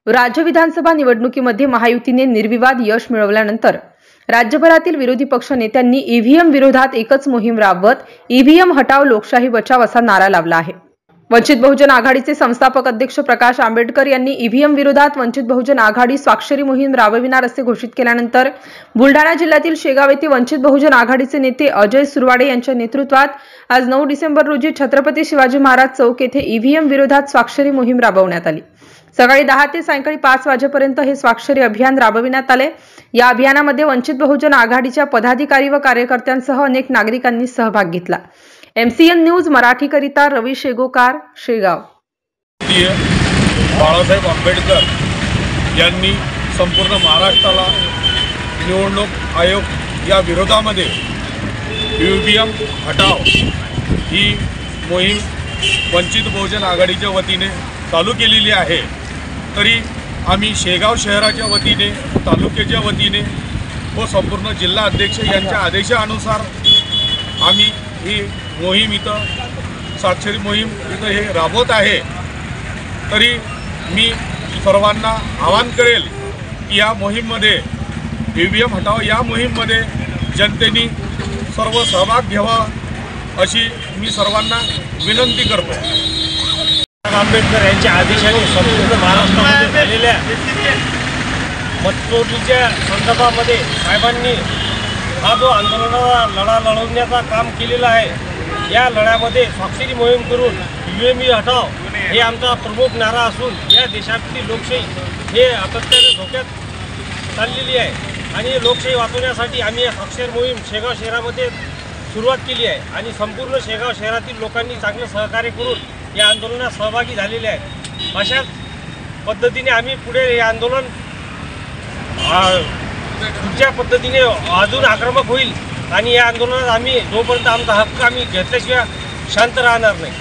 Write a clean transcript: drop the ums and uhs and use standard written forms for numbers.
राज्य विधानसभा निवडणुकीमध्ये महायुतीने निर्विवाद यश मिळवल्यानंतर राज्यभरातील विरोधी पक्ष नेत्यांनी ईव्हीएम विरोधात एकच मोहीम राबवत ईव्हीएम हटाव लोकशाही बचाव असा नारा लावला आहे। वंचित बहुजन आघाडीचे संस्थापक अध्यक्ष प्रकाश आंबेडकर यांनी ईव्हीएम विरोधात वंचित बहुजन आघाडी स्वाक्षरी मोहीम राबविणार असे घोषित केल्यानंतर बुलढाणा जिल्ह्यातील शेगाव येथे वंचित बहुजन आघाडीचे नेते अजय सुरवाडे यांच्या नेतृत्वात आज 9 डिसेंबर रोजी छत्रपती शिवाजी महाराज चौक येथे ईव्हीएम विरोधात स्वाक्षरी मोहीम राबवण्यात आली। सकाळी 10 ते सायंकाळी 5 वाजेपर्यंत हे स्वाक्षरी अभियान राबविण्यात आले। या अभियानामध्ये वंचित बहुजन आघाडीच्या पदाधिकारी व कार्यकर्त्यांसह अनेक नागरिकांनी सहभाग घेतला। MCN न्यूज मराठी करिता रवी शेगोकार, शेगाव। बाळासाहेब आंबेडकर यांनी संपूर्ण महाराष्ट्राला निवडणूक आयोग या विरोधामध्ये ईव्हीएम हटाव ही मोहीम वंचित बहुजन आघाडीच्या वतीने चालू केलेली आहे। तरी आम्ही शेगाव शहराच्या वतीने, तालुक्याच्या वतीने व संपूर्ण जिल्हा अध्यक्ष यांच्या आदेशानुसार आम्ही ही मोहीम इथं स्वाक्षरी मोहीम इथं हे राबवत आहे। तरी मी सर्वांना आवाहन करेल की या मोहीममध्ये ईव्हीएम हटाव या मोहीममध्ये जनतेने सर्व सहभाग घ्यावा अशी मी सर्वांना विनंती करतो। आंबेडकर यांच्या आदेशाने संपूर्ण महाराष्ट्रामध्ये झालेल्या मतचोरीच्या संदर्भामध्ये साहेबांनी हा जो आंदोलनाचा लढा लढवण्याचा काम केलेला आहे, या लढ्यामध्ये स्वाक्षरी मोहीम करून ईव्हीएम हटाव हे आमचा प्रमुख नारा असून या देशातली लोकशाही हे सातत्याने धोक्यात चाललेली आहे आणि लोकशाही वाचवण्यासाठी आम्ही या स्वाक्षरी मोहीम शेगाव शहरामध्ये सुरुवात केली आहे आणि संपूर्ण शेगाव शहरातील लोकांनी चांगलं सहकार्य करून या आंदोलनात सहभागी झालेले आहेत। अशाच पद्धतीने आम्ही पुढे हे आंदोलन पुढच्या पद्धतीने अजून आक्रमक होईल आणि या आंदोलनात आम्ही जोपर्यंत आमचा हक्क आम्ही घेतल्याशिवाय शांत राहणार नाही।